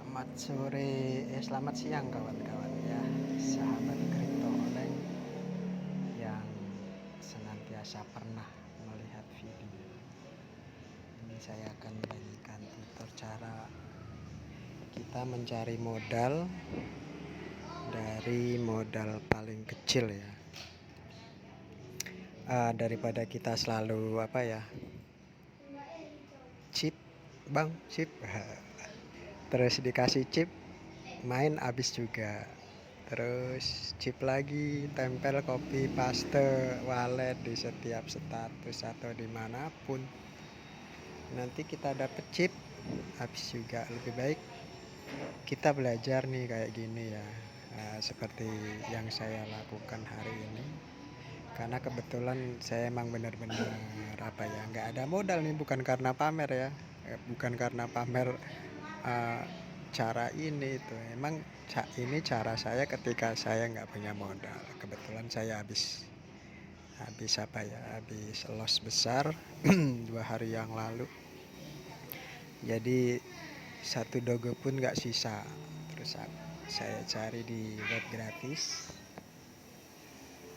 Selamat sore, selamat siang kawan-kawan ya, sahabat Kripto Oleng yang senantiasa pernah melihat video. Ini saya akan bagikan tutor cara kita mencari modal dari modal paling kecil ya. Daripada kita selalu chip, bang, chip. Terus dikasih chip, main habis juga. Terus chip lagi, tempel copy paste wallet di setiap status atau dimanapun. Nanti kita dapet chip, habis juga. Lebih baik kita belajar nih kayak gini ya, seperti yang saya lakukan hari ini. Karena kebetulan saya emang benar-benar nggak ada modal nih, bukan karena pamer ya, bukan karena pamer cara ini itu. Emang ini cara saya ketika saya nggak punya modal. Kebetulan saya habis loss besar 2 hari yang lalu. Jadi 1 dogo pun nggak sisa. Terus saya cari di web gratis.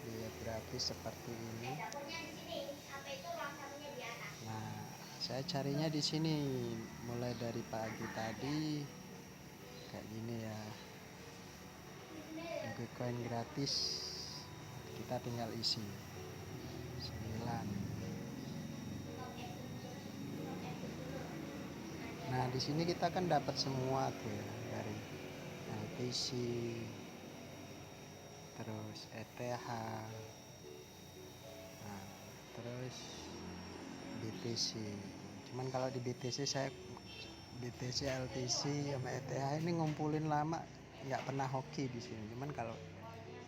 Di web gratis seperti ini. Nah, saya carinya di sini mulai dari pagi tadi kayak gini ya. Dogecoin gratis, kita tinggal isi 9. Nah, di sini kita kan dapat semua tuh ya, dari LTC, terus ETH, nah, terus BTC. Cuman kalau di BTC BTC, LTC sama ETH ini ngumpulin lama, nggak pernah hoki di sini. Cuman kalau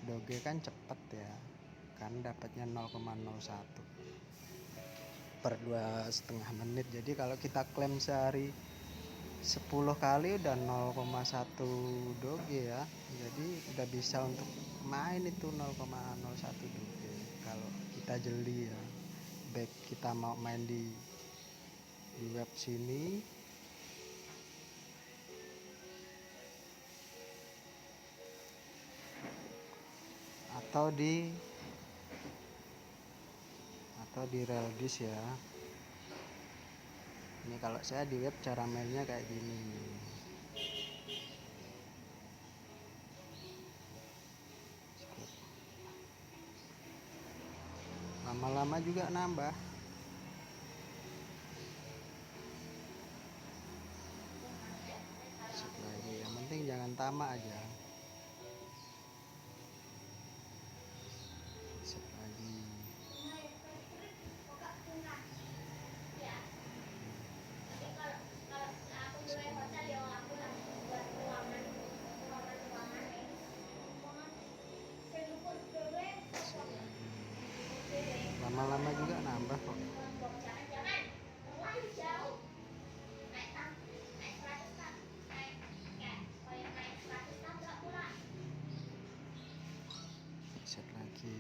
Doge kan cepet ya, kan dapatnya 0,01 per 2,5 menit. Jadi kalau kita klaim sehari 10 kali udah 0,1 doge ya. Jadi udah bisa untuk main itu 0,01 doge kalau kita jeli ya. Baik kita mau main di web sini atau di Reldis ya. Ini kalau saya di web cara mainnya kayak gini. Lama-lama juga nambah. Lagi yang penting jangan tamak aja. Lagi lama-lama juga nambah kok. Set lagi.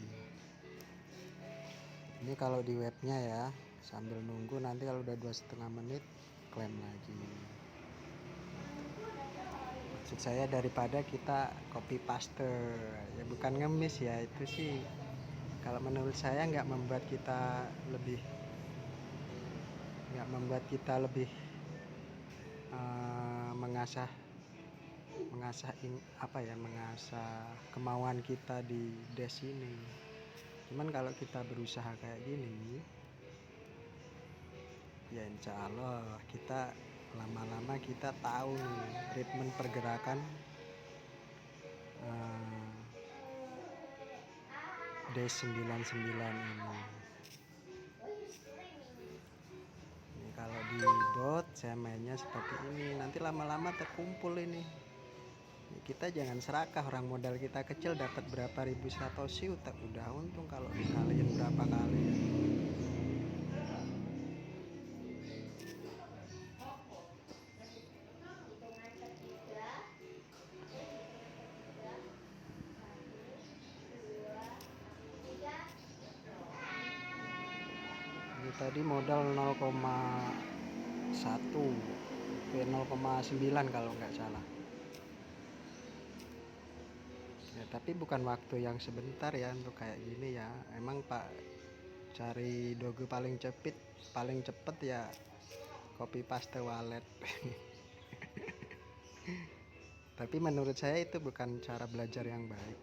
Ini kalau di webnya ya, sambil nunggu nanti kalau udah 2,5 menit klaim lagi. Maksud saya daripada kita copy paste ya, bukan ngemis ya, itu sih kalau menurut saya nggak membuat kita lebih mengasah kemauan kita di dash ini. Cuman kalau kita berusaha kayak gini ya insya Allah kita lama-lama kita tahu nih ritme pergerakan dash 99 ini. Kalau di bot saya mainnya seperti ini, nanti lama-lama terkumpul ini. Kita jangan serakah, orang modal kita kecil dapat berapa ribu satoshi udah untung kalau dikaliin berapa kali. Ini tadi modal 0,1 ke 0,9 kalau nggak salah ya, tapi bukan waktu yang sebentar ya untuk kayak gini ya. Emang Pak, cari doge paling cepet ya copy paste wallet. Tapi menurut saya itu bukan cara belajar yang baik.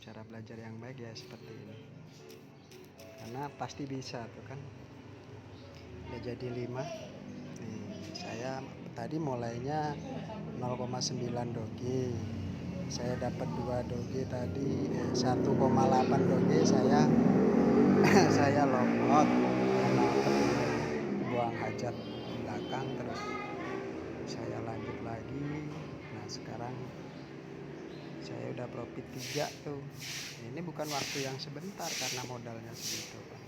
Cara belajar yang baik ya seperti ini, karena pasti bisa tuh kan. Udah jadi 5 nih, saya tadi mulainya 0,9 doge, saya dapat 2 doge tadi, 1,8 doge saya saya logout karena buang hajat belakang, terus saya lanjut lagi. Nah sekarang saya udah profit 3 tuh. Ini bukan waktu yang sebentar karena modalnya segitu kan.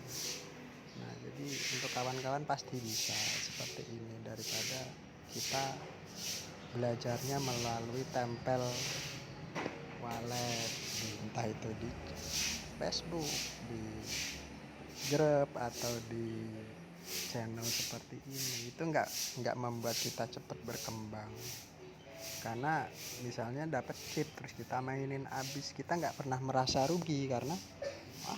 Nah jadi untuk kawan-kawan pasti bisa seperti ini, daripada kita belajarnya melalui tempel wallet, entah itu di Facebook, di grup, atau di channel seperti ini. Itu nggak membuat kita cepat berkembang. Karena misalnya dapat chip terus kita mainin habis, kita nggak pernah merasa rugi karena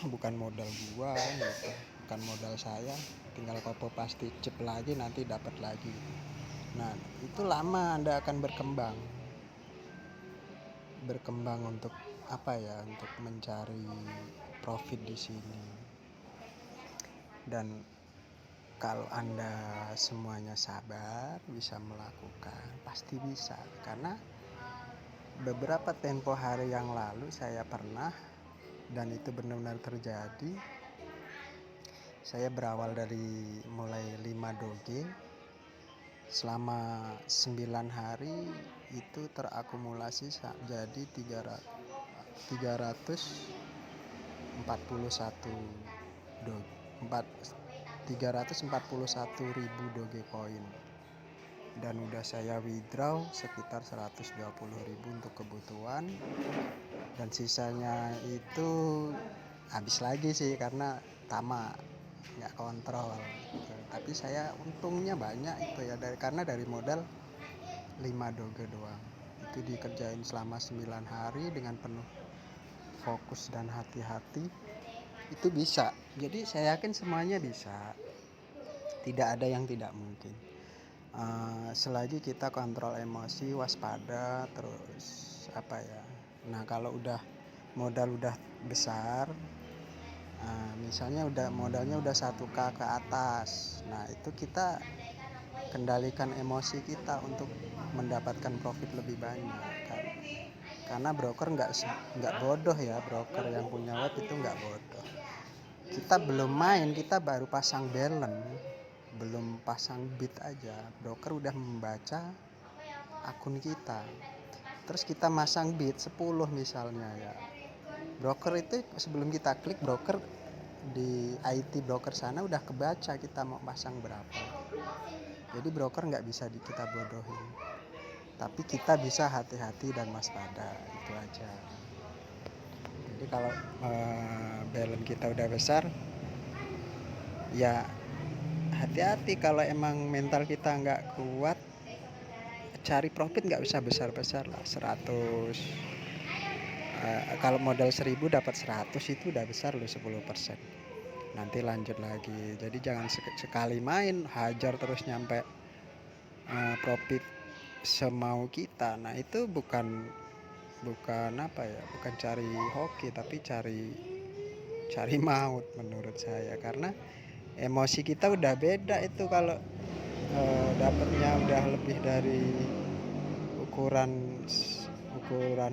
bukan modal gua kan gitu, bukan modal saya, tinggal kopo pasti chip lagi nanti dapat lagi. Nah itu lama Anda akan berkembang untuk apa ya, untuk mencari profit di sini. Dan kalau Anda semuanya sabar, bisa melakukan, pasti bisa. Karena beberapa tempo hari yang lalu saya pernah, dan itu benar-benar terjadi. Saya berawal dari mulai 5 doge, selama 9 hari itu terakumulasi jadi 341 doge, 341.000 doge koin, dan udah saya withdraw sekitar 120.000 untuk kebutuhan, dan sisanya itu habis lagi sih karena tamak, nggak kontrol gitu. Tapi saya untungnya banyak itu ya, karena dari modal 5 doge doang, itu dikerjain selama 9 hari dengan penuh fokus dan hati-hati, itu bisa. Jadi saya yakin semuanya bisa, tidak ada yang tidak mungkin. Selagi kita kontrol emosi, waspada, terus apa ya, nah kalau udah modal udah besar, misalnya modalnya udah 1k ke atas, nah itu kita kendalikan emosi kita untuk mendapatkan profit lebih banyak kan. Karena broker nggak bodoh ya, broker yang punya web itu nggak bodoh. Kita belum main, kita baru pasang balance, belum pasang bid aja, broker udah membaca akun kita. Terus kita masang bid 10 misalnya ya, broker itu sebelum kita klik, broker di IT broker sana udah kebaca kita mau pasang berapa. Jadi broker nggak bisa kita bodohin, tapi kita bisa hati-hati dan waspada, itu aja. Jadi kalau balance kita udah besar ya hati-hati. Kalau emang mental kita nggak kuat, cari profit nggak usah besar-besar lah, 100. Kalau modal 1000 dapat 100 itu udah besar loh, 10%. Nanti lanjut lagi. Jadi jangan sekali main hajar terus nyampe profit semau kita. Nah itu bukan apa ya, bukan cari hoki, tapi cari maut menurut saya. Karena emosi kita udah beda itu kalau dapatnya udah lebih dari ukuran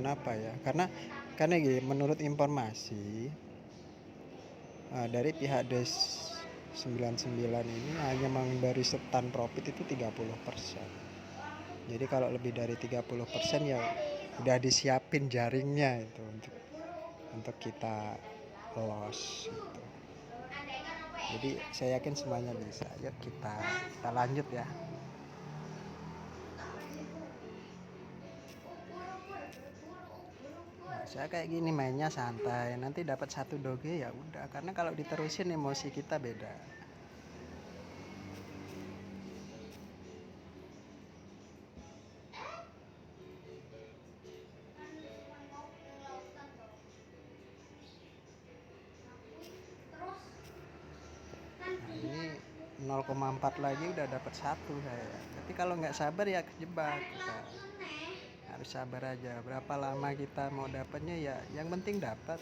apa ya. Karena gini, menurut informasi dari pihak Des 99 ini hanya memberi setan profit itu 30%. Jadi kalau lebih dari 30% ya udah disiapin jaringnya itu untuk kita loss gitu. Jadi saya yakin semuanya bisa. Yuk kita lanjut ya. Nah, saya kayak gini mainnya santai, nanti dapat 1 doge ya udah, karena kalau diterusin emosi kita beda. 0,4 lagi udah dapat satu saya. Tapi kalau nggak sabar ya kejebak kita. Harus sabar aja. Berapa lama kita mau dapatnya ya, yang penting dapat.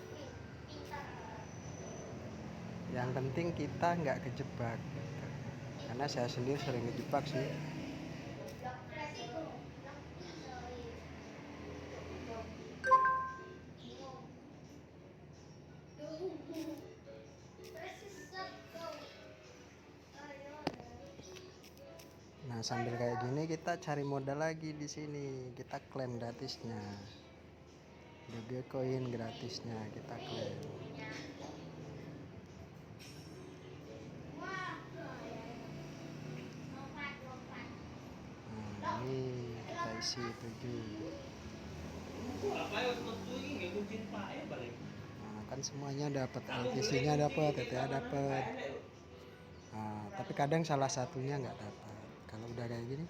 Yang penting kita nggak kejebak gitu. Karena saya sendiri sering kejebak sih. Nah, sambil kayak gini kita cari modal lagi di sini. Kita klaim gratisnya. Dogecoin gratisnya kita klaim. Nah, ini kita isi 7. Nah, kan semuanya dapat, LTC-nya dapat, TTA dapat. Nah, tapi kadang salah satunya nggak dapat. Kalau udah kayak gini,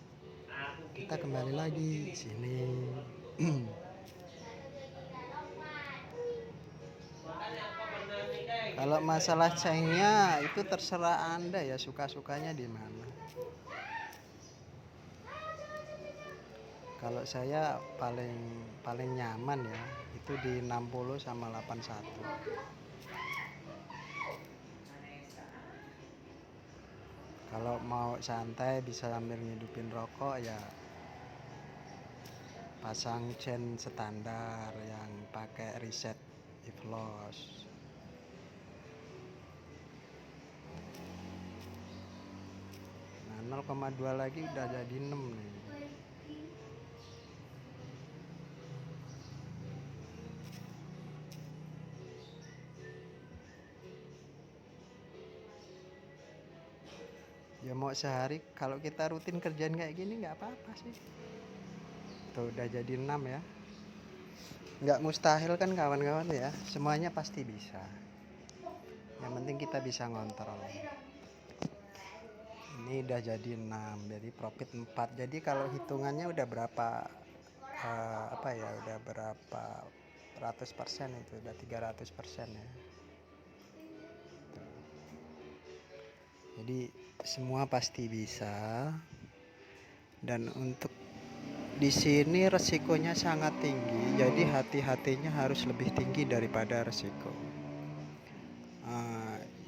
kita kembali lagi sini. Kalau masalah chainnya itu terserah Anda ya, suka-sukanya di mana. Kalau saya paling nyaman ya itu di 60 sama 81. Kalau mau santai bisa sambil ngidupin rokok ya pasang chain standar yang pakai reset if loss. Nah, 0,2 lagi udah jadi 6 nih. Ya mau sehari kalau kita rutin kerjaan kayak gini nggak apa-apa sih. Tuh udah jadi 6 ya. Nggak mustahil kan kawan-kawan ya, semuanya pasti bisa. Yang penting kita bisa ngontrol. Ini udah jadi 6, jadi profit 4. Jadi kalau hitungannya udah berapa udah berapa ratus persen, itu udah 300% ya. Jadi semua pasti bisa. Dan untuk di sini resikonya sangat tinggi, jadi hati-hatinya harus lebih tinggi daripada resiko.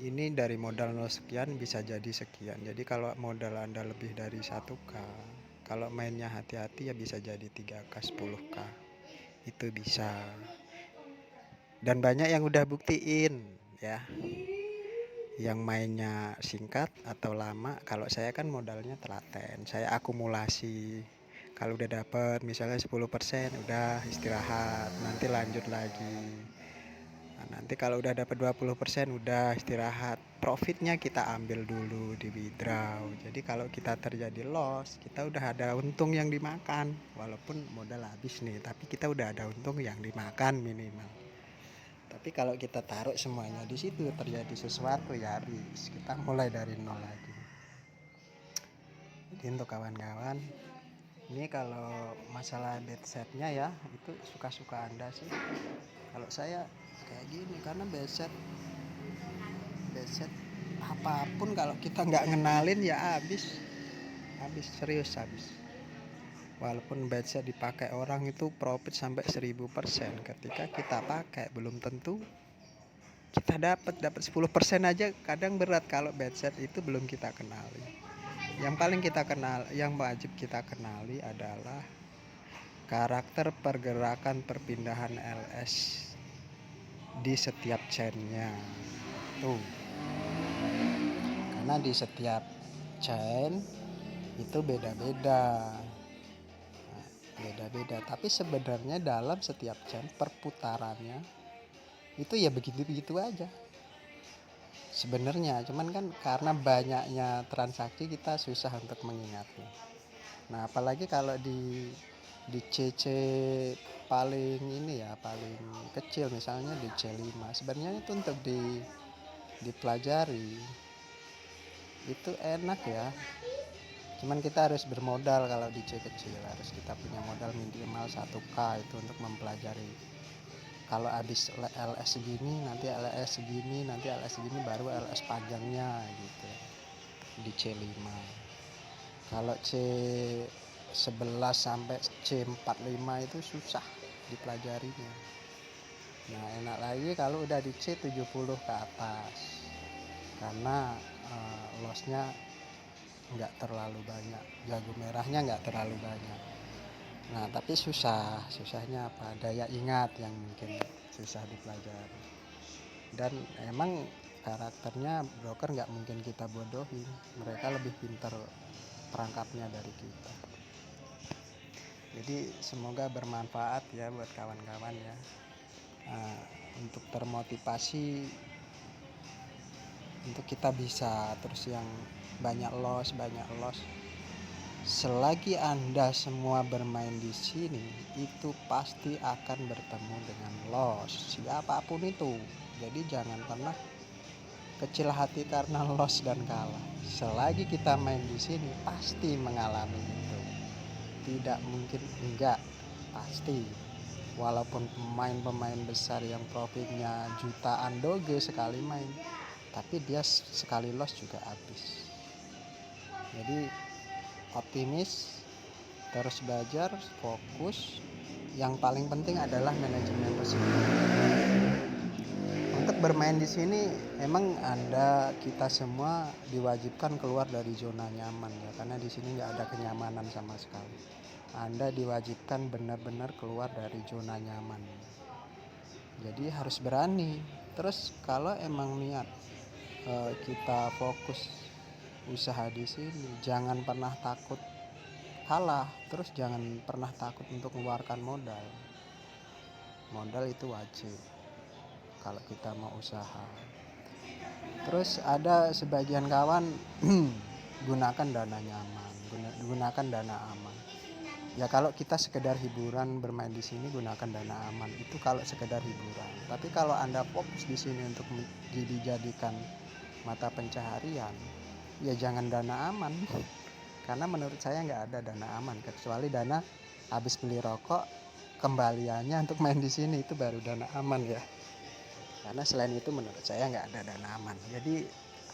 Ini dari modal 0 sekian bisa jadi sekian. Jadi kalau modal Anda lebih dari 1K, kalau mainnya hati-hati ya bisa jadi 3K, 10K. Itu bisa. Dan banyak yang udah buktiin ya. Yang mainnya singkat atau lama. Kalau saya kan modalnya telaten, saya akumulasi. Kalau udah dapet misalnya 10%, udah istirahat, nanti lanjut lagi. Nah, nanti kalau udah dapat 20% udah istirahat. Profitnya kita ambil dulu di withdraw. Jadi kalau kita terjadi loss, kita udah ada untung yang dimakan. Walaupun modal habis nih, tapi kita udah ada untung yang dimakan minimal. Tapi kalau kita taruh semuanya di situ, terjadi sesuatu ya habis. Kita mulai dari nol lagi. Jadi untuk kawan-kawan, ini kalau masalah bet setnya ya, itu suka-suka Anda sih. Kalau saya kayak gini karena bet set apapun kalau kita nggak ngenalin ya habis serius habis. Walaupun bet set dipakai orang itu profit sampai 1000%, ketika kita pakai belum tentu kita dapat 10% aja kadang berat kalau bet set itu belum kita kenali. Yang paling kita kenal, yang wajib kita kenali adalah karakter pergerakan perpindahan LS di setiap chainnya. Tuh. Karena di setiap chain itu beda-beda. Tapi sebenarnya dalam setiap chain perputarannya itu ya begitu-begitu aja. Sebenarnya cuman kan karena banyaknya transaksi kita susah untuk mengingatnya. Nah, apalagi kalau di CC paling ini ya, paling kecil misalnya di C5. Sebenarnya itu untuk dipelajari. Itu enak ya. Cuman kita harus bermodal. Kalau di C kecil harus kita punya modal minimal 1K itu untuk mempelajari. Kalau habis LS segini, nanti LS segini, nanti LS segini, baru LS panjangnya gitu. Di di C5. Kalau C11 sampai C45 itu susah dipelajarinya. Nah, enak lagi kalau udah di C70 ke atas, karena lossnya nggak terlalu banyak, jago merahnya nggak terlalu banyak. Nah, tapi susahnya apa? Daya ingat yang mungkin susah dipelajari. Dan emang karakternya broker nggak mungkin kita bodohin, mereka lebih pintar perangkapnya dari kita. Jadi semoga bermanfaat ya buat kawan-kawan ya. Untuk termotivasi untuk kita bisa terus yang banyak loss. Selagi Anda semua bermain di sini, itu pasti akan bertemu dengan loss, siapapun itu. Jadi jangan pernah kecil hati karena loss dan kalah. Selagi kita main di sini, pasti mengalami itu. Tidak mungkin enggak, pasti. Walaupun pemain besar yang profitnya jutaan doge sekali main, tapi dia sekali loss juga habis. Jadi optimis, terus belajar, fokus. Yang paling penting adalah manajemen risiko. Untuk bermain di sini emang kita semua diwajibkan keluar dari zona nyaman ya, karena di sini nggak ada kenyamanan sama sekali. Anda diwajibkan benar-benar keluar dari zona nyaman. Jadi harus berani. Terus kalau emang niat kita fokus usaha di sini, jangan pernah takut kalah, terus jangan pernah takut untuk mengeluarkan modal. Modal itu wajib kalau kita mau usaha. Terus ada sebagian kawan gunakan dana nyaman, gunakan dana aman. Ya kalau kita sekedar hiburan bermain di sini, gunakan dana aman. Itu kalau sekedar hiburan. Tapi kalau Anda fokus di sini untuk dijadikan mata pencaharian, ya jangan dana aman. Karena menurut saya nggak ada dana aman, kecuali dana habis beli rokok kembaliannya untuk main di sini, itu baru dana aman ya. Karena selain itu menurut saya nggak ada dana aman. Jadi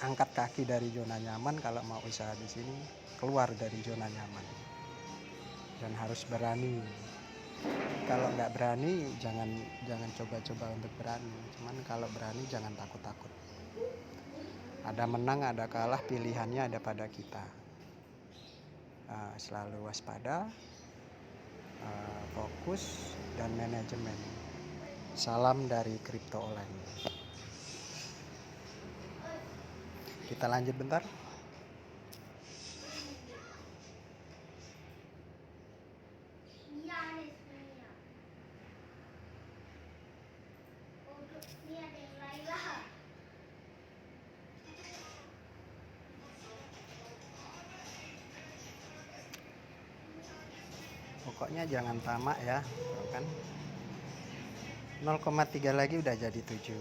angkat kaki dari zona nyaman kalau mau usaha di sini, keluar dari zona nyaman. Dan harus berani. Kalau nggak berani jangan coba-coba untuk berani. Cuman kalau berani jangan takut-takut. Ada menang, ada kalah, pilihannya ada pada kita. Selalu waspada, fokus, dan manajemen. Salam dari Crypto Online. Kita lanjut bentar. Pokoknya jangan tamak ya, kan 0,3 lagi udah jadi 7.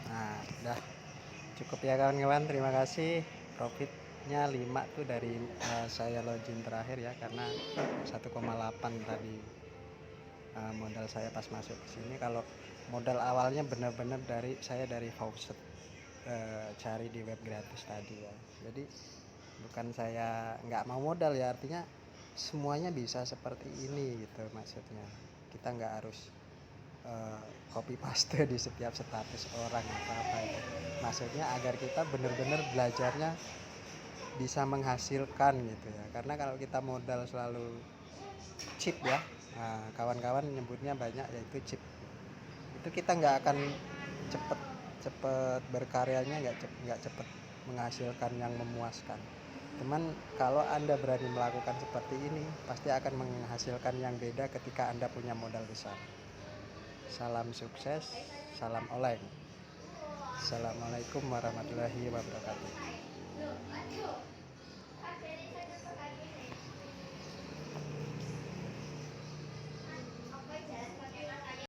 Nah, udah cukup ya kawan-kawan, terima kasih. Profitnya 5 tuh dari saya login terakhir ya, karena 1,8 tadi modal saya pas masuk ke sini. Kalau modal awalnya benar-benar dari faucet, cari di web gratis tadi ya. Jadi bukan saya nggak mau modal ya, artinya semuanya bisa seperti ini gitu maksudnya. Kita nggak harus copy paste di setiap status orang apa itu. Maksudnya agar kita benar-benar belajarnya bisa menghasilkan gitu ya. Karena kalau kita modal selalu cheat ya, Nah, kawan-kawan nyebutnya banyak yaitu chip. Itu kita nggak akan cepet cepet berkaryanya, nggak cepet menghasilkan yang memuaskan. Cuman kalau Anda berani melakukan seperti ini, pasti akan menghasilkan yang beda ketika Anda punya modal besar. Salam sukses, salam oleng. Assalamualaikum warahmatullahi wabarakatuh.